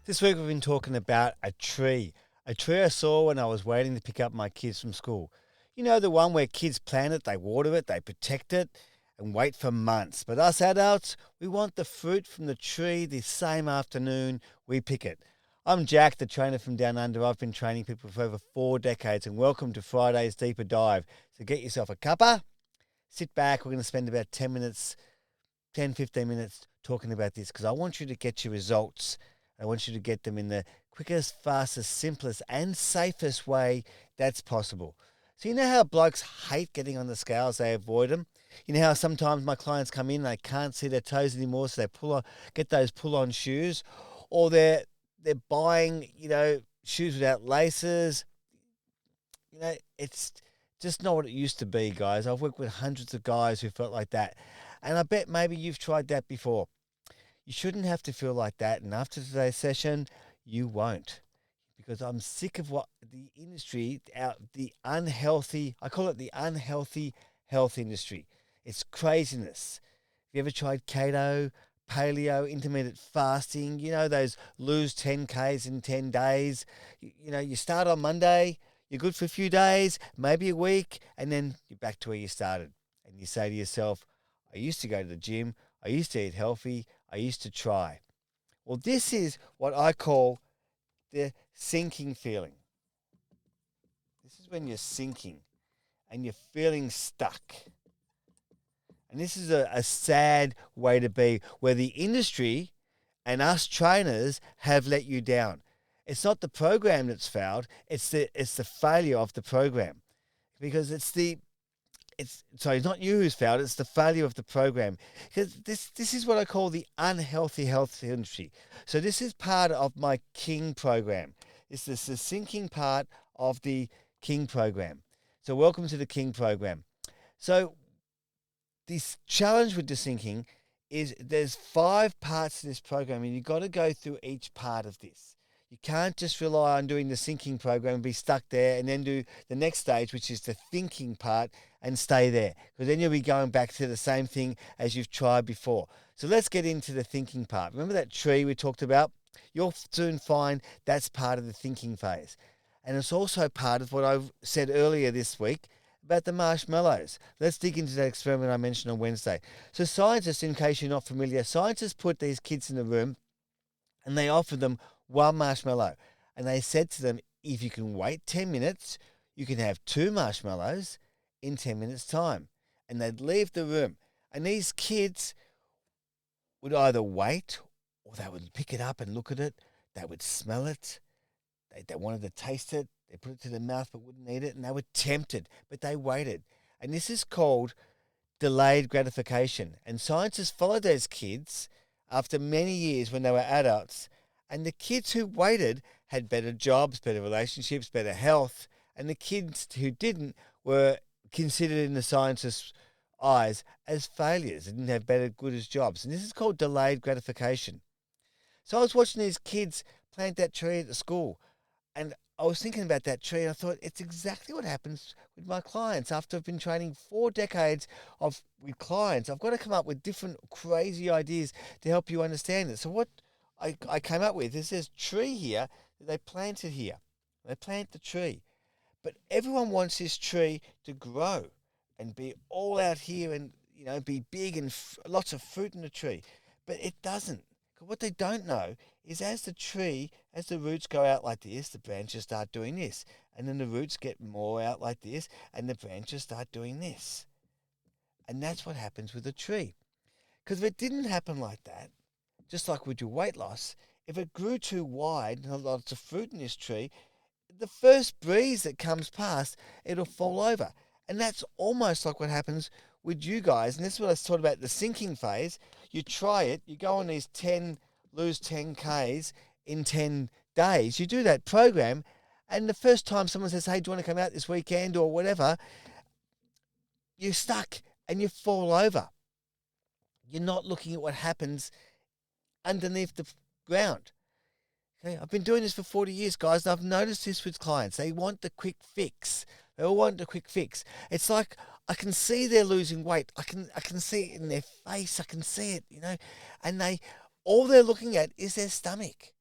This week we've been talking about a tree I saw when I was waiting to pick up my kids from school. You know, the one where kids plant it, they water it, they protect it, and wait for months. But us adults, we want the fruit from the tree the same afternoon we pick it. I'm Jack, the trainer from Down Under. I've been training people for over 4 decades, and welcome to Friday's Deeper Dive. So get yourself a cuppa, sit back. We're going to spend about 10 minutes, 10, 15 minutes talking about this because I want you to get your results. I want you to get them in the quickest, fastest, simplest, and safest way that's possible. So, you know how blokes hate getting on the scales, they avoid them? You know how sometimes my clients come in and they can't see their toes anymore, so they get those pull on shoes, or they're buying, shoes without laces. It's just not what it used to be, guys. I've worked with hundreds of guys who felt like that. And I bet maybe you've tried that before. You shouldn't have to feel like that. And after today's session, you won't. Because I'm sick of what the industry, the unhealthy, I call it the unhealthy health industry. It's craziness. Have you ever tried keto, paleo, intermittent fasting? You know, those lose 10Ks in 10 days. You start on Monday, you're good for a few days, maybe a week, and then you're back to where you started. And you say to yourself, I used to go to the gym, I used to eat healthy, I used to try. Well, this is what I call the sinking feeling. This is when you're sinking and you're feeling stuck. And this is a sad way to be, where the industry and us trainers have let you down. It's not the program that's failed, it's the failure of the program. Because it's not you who's failed, it's the failure of the program. Because this is what I call the unhealthy health industry. So this is part of my King program. This is the sinking part of the King program. So welcome to the King program. So this challenge with the sinking is there's 5 parts to this program, and you've got to go through each part of this. You can't just rely on doing the sinking program and be stuck there and then do the next stage, which is the thinking part, and stay there. Because then you'll be going back to the same thing as you've tried before. So let's get into the thinking part. Remember that tree we talked about? You'll soon find that's part of the thinking phase. And it's also part of what I said earlier this week about the marshmallows. Let's dig into that experiment I mentioned on Wednesday. So scientists, in case you're not familiar, scientists put these kids in a room and they offered them one marshmallow. And they said to them, if you can wait 10 minutes, you can have 2 marshmallows in 10 minutes' time. And they'd leave the room. And these kids would either wait, or they would pick it up and look at it. They would smell it. They wanted to taste it. They put it to their mouth but wouldn't eat it. And they were tempted, but they waited. And this is called delayed gratification. And scientists followed those kids after many years when they were adults. And the kids who waited had better jobs, better relationships, better health. And the kids who didn't were considered in the scientists' eyes as failures. They didn't have better, good as jobs. And this is called delayed gratification. So I was watching these kids plant that tree at the school. And I was thinking about that tree, and I thought it's exactly what happens with my clients. After I've been training 4 decades with clients, I've got to come up with different crazy ideas to help you understand it. So what I came up with is this tree here that they planted here. They plant the tree. But everyone wants this tree to grow and be all out here and, be big and lots of fruit in the tree. But it doesn't. What they don't know is as the roots go out like this, the branches start doing this. And then the roots get more out like this, and the branches start doing this. And that's what happens with a tree. Because if it didn't happen like that, just like with your weight loss, if it grew too wide and had lots of fruit in this tree, the first breeze that comes past, it'll fall over. And that's almost like what happens with you guys. And this is what I was talking about, the sinking phase. You try it, you go on these lose 10Ks in 10 days. You do that program, and the first time someone says, hey, do you want to come out this weekend or whatever, you're stuck and you fall over. You're not looking at what happens underneath the ground. Okay, I've been doing this for 40 years, guys, and I've noticed this with clients. They want the quick fix. They all want the quick fix. It's like I can see they're losing weight. I can see it in their face. I can see it, and all they're looking at is their stomach.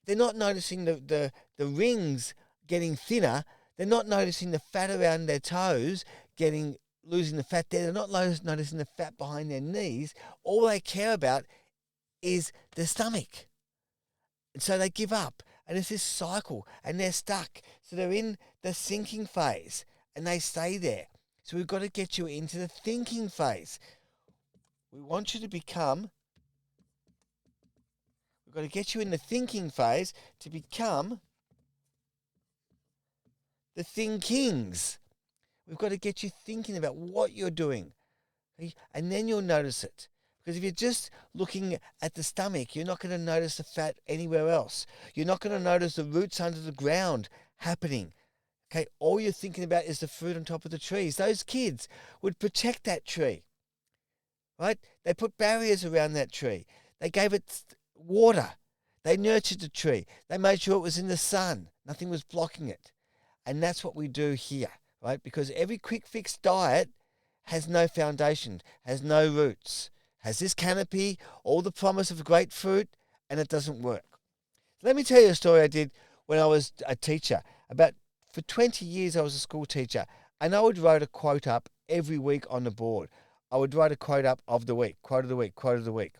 they're not noticing the rings getting thinner. They're not noticing the fat around their toes losing the fat there. They're not noticing the fat behind their knees. All they care about is their stomach. And so they give up. And it's this cycle and they're stuck. So they're in the sinking phase and they stay there. So we've got to get you into the thinking phase. We want you to become, we've got to get you in the thinking phase to become the thinkings. We've got to get you thinking about what you're doing. And then you'll notice it. Because if you're just looking at the stomach, you're not going to notice the fat anywhere else. You're not going to notice the roots under the ground happening. Okay, all you're thinking about is the fruit on top of the trees. Those kids would protect that tree, right? They put barriers around that tree. They gave it water. They nurtured the tree. They made sure it was in the sun. Nothing was blocking it. And that's what we do here, right? Because every quick fix diet has no foundation, has no roots, has this canopy, all the promise of great fruit, and it doesn't work. Let me tell you a story I did when I was a teacher. For 20 years, I was a school teacher, and I would write a quote up every week on the board. I would write a quote up of the week, quote of the week, quote of the week.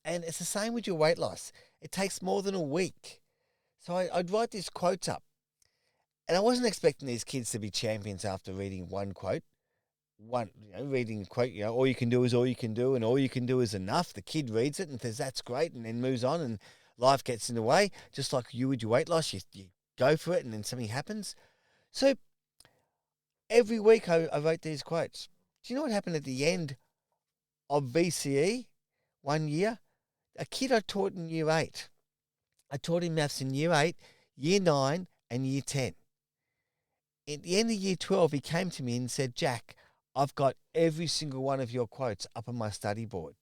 And it's the same with your weight loss. It takes more than a week. So I'd write these quotes up. And I wasn't expecting these kids to be champions after reading one quote. Reading a quote, all you can do is all you can do, and all you can do is enough. The kid reads it and says, that's great, and then moves on, and life gets in the way. Just like you with your weight loss, you go for it, and then something happens. So every week I wrote these quotes. Do you know what happened at the end of VCE one year? A kid I taught in year 8. I taught him maths in year 8, year 9, and year 10. At the end of year 12, he came to me and said, Jack, I've got every single one of your quotes up on my study board.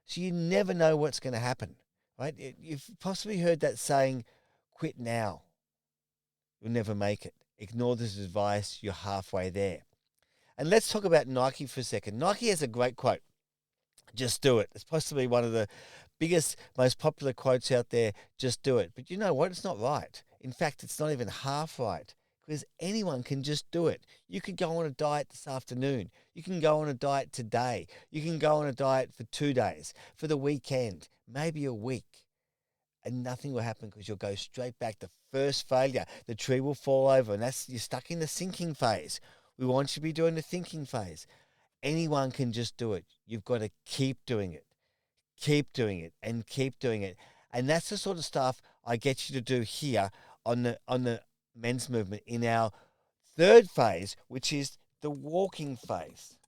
So you never know what's going to happen, right? You've possibly heard that saying, quit now. You'll never make it. Ignore this advice. You're halfway there. And let's talk about Nike for a second. Nike has a great quote. Just do it. It's possibly one of the biggest, most popular quotes out there. Just do it. But you know what? It's not right. In fact, it's not even half right. Because anyone can just do it. You could go on a diet this afternoon. You can go on a diet today. You can go on a diet for 2 days, for the weekend, maybe a week. And nothing will happen because you'll go straight back to first failure. The tree will fall over, and you're stuck in the sinking phase. We want you to be doing the thinking phase. Anyone can just do it. You've got to keep doing it. Keep doing it and keep doing it. And that's the sort of stuff I get you to do here on the men's movement in our third phase, which is the walking phase.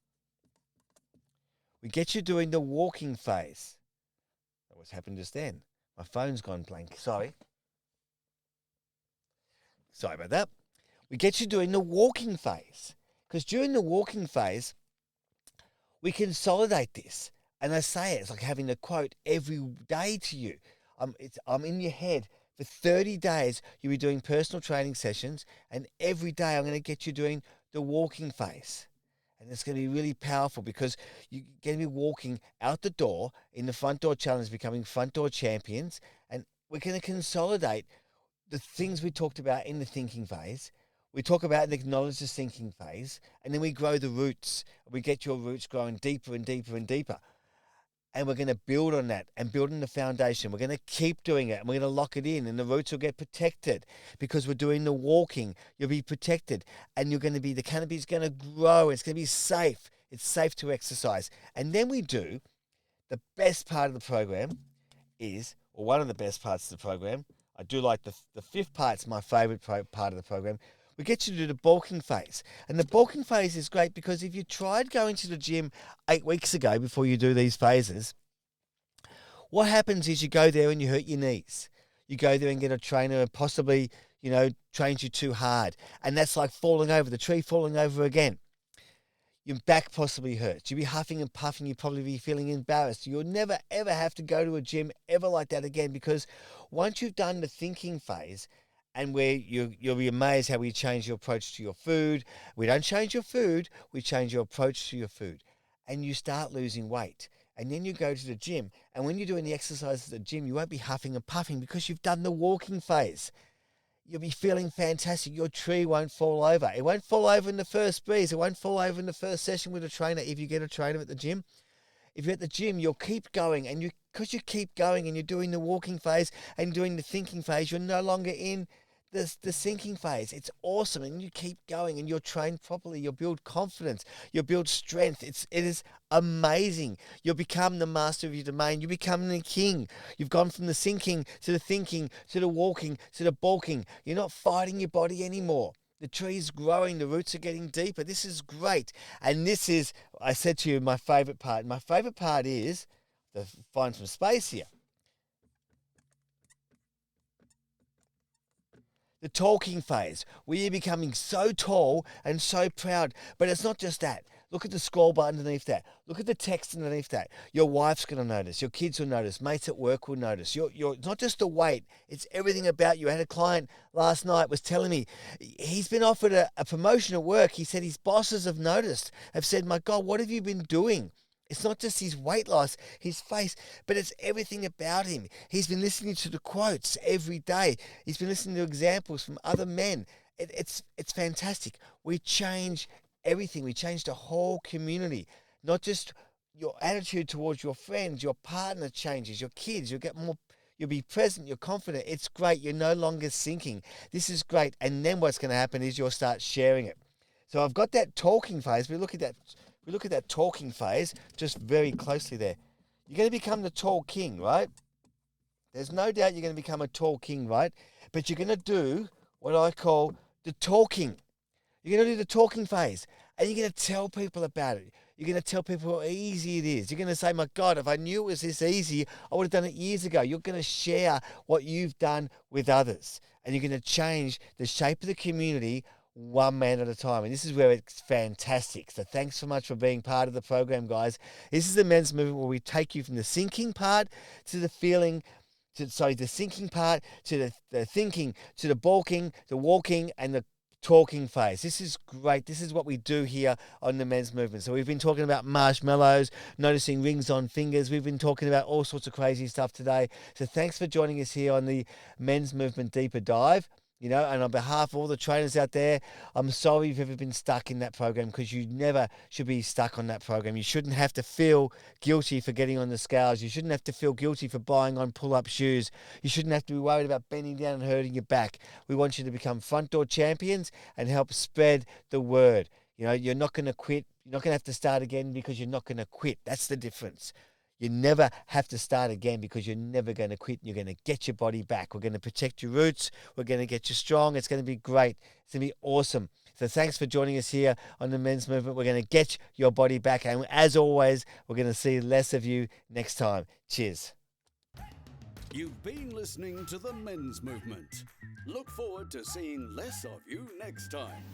We get you doing the walking phase. That was happened just then. My phone's gone blank. Sorry about that. We get you doing the walking phase, because during the walking phase, we consolidate this. And I say it's like having a quote every day to you. I'm in your head. For 30 days, you'll be doing personal training sessions, and every day I'm going to get you doing the walking phase. And it's going to be really powerful because you're going to be walking out the door in the front door challenge, becoming front door champions. And we're going to consolidate the things we talked about in the thinking phase. We talk about and acknowledge the thinking phase, and then we grow the roots. We get your roots growing deeper and deeper and deeper. And we're going to build on that and build on the foundation. We're going to keep doing it, and we're going to lock it in, and the roots will get protected because we're doing the walking. You'll be protected, and the canopy is going to grow. It's going to be safe. It's safe to exercise. And then we do the best part of the program or one of the best parts of the program. I do like the fifth part's my favorite part of the program. We get you to do the bulking phase. And the bulking phase is great because if you tried going to the gym 8 weeks ago before you do these phases, what happens is you go there and you hurt your knees. You go there and get a trainer and possibly, trains you too hard. And that's like falling over, the tree falling over again. Your back possibly hurts. You'll be huffing and puffing. You'll probably be feeling embarrassed. You'll never, ever have to go to a gym ever like that again, because once you've done the thinking phase, and where you'll be amazed how we change your approach to your food. We don't change your food, we change your approach to your food. And you start losing weight. and then you go to the gym. And when you're doing the exercises at the gym, you won't be huffing and puffing because you've done the walking phase. You'll be feeling fantastic. Your tree won't fall over. It won't fall over in the first breeze. It won't fall over in the first session with a trainer if you get a trainer at the gym. If you're at the gym, you'll keep going, and because you keep going and you're doing the walking phase and doing the thinking phase, you're no longer in the sinking phase. It's awesome, and you keep going, and you're trained properly. You'll build confidence. You'll build strength. It is amazing. You'll become the master of your domain. You become the king. You've gone from the sinking to the thinking to the walking to the bulking. You're not fighting your body anymore. The tree is growing. The roots are getting deeper. This is great. And this is, I said to you, my favorite part. My favorite part is, to find some space here, the talking phase, where you're becoming so tall and so proud. But it's not just that. Look at the scroll bar underneath that. Look at the text underneath that. Your wife's going to notice. Your kids will notice. Mates at work will notice. It's not just the weight. It's everything about you. I had a client last night was telling me he's been offered a promotion at work. He said his bosses have noticed, have said, my God, what have you been doing? It's not just his weight loss, his face, but it's everything about him. He's been listening to the quotes every day. He's been listening to examples from other men. It's fantastic. We change everything. We change the whole community, not just your attitude towards your friends. Your partner changes, your kids. You'll get more. You'll be present. You're confident. It's great. You're no longer sinking. This is great. And then what's going to happen is you'll start sharing it. So I've got that talking phase. We look at that talking phase just very closely there. You're going to become the tall king, right? There's no doubt you're going to become a tall king, right? But you're going to do what I call the talking. You're going to do the talking phase, and you're going to tell people about it. You're going to tell people how easy it is. You're going to say, my God, if I knew it was this easy, I would have done it years ago. You're going to share what you've done with others, and you're going to change the shape of the community one man at a time. And this is where it's fantastic. So thanks so much for being part of the program, guys. This is the men's movement where we take you from the sinking part to the feeling, the sinking part to the thinking, to the bulking, the walking, and the talking phase. This is great. This is what we do here on the men's movement. So we've been talking about marshmallows, noticing rings on fingers. We've been talking about all sorts of crazy stuff today. So thanks for joining us here on the men's movement deeper dive. And on behalf of all the trainers out there, I'm sorry you've ever been stuck in that program, because you never should be stuck on that program. You shouldn't have to feel guilty for getting on the scales. You shouldn't have to feel guilty for buying on pull-up shoes. You shouldn't have to be worried about bending down and hurting your back. We want you to become front door champions and help spread the word. You're not going to quit. You're not going to have to start again because you're not going to quit. That's the difference. You never have to start again because you're never going to quit. You're going to get your body back. We're going to protect your roots. We're going to get you strong. It's going to be great. It's going to be awesome. So thanks for joining us here on the men's movement. We're going to get your body back. And as always, we're going to see less of you next time. Cheers. You've been listening to the men's movement. Look forward to seeing less of you next time.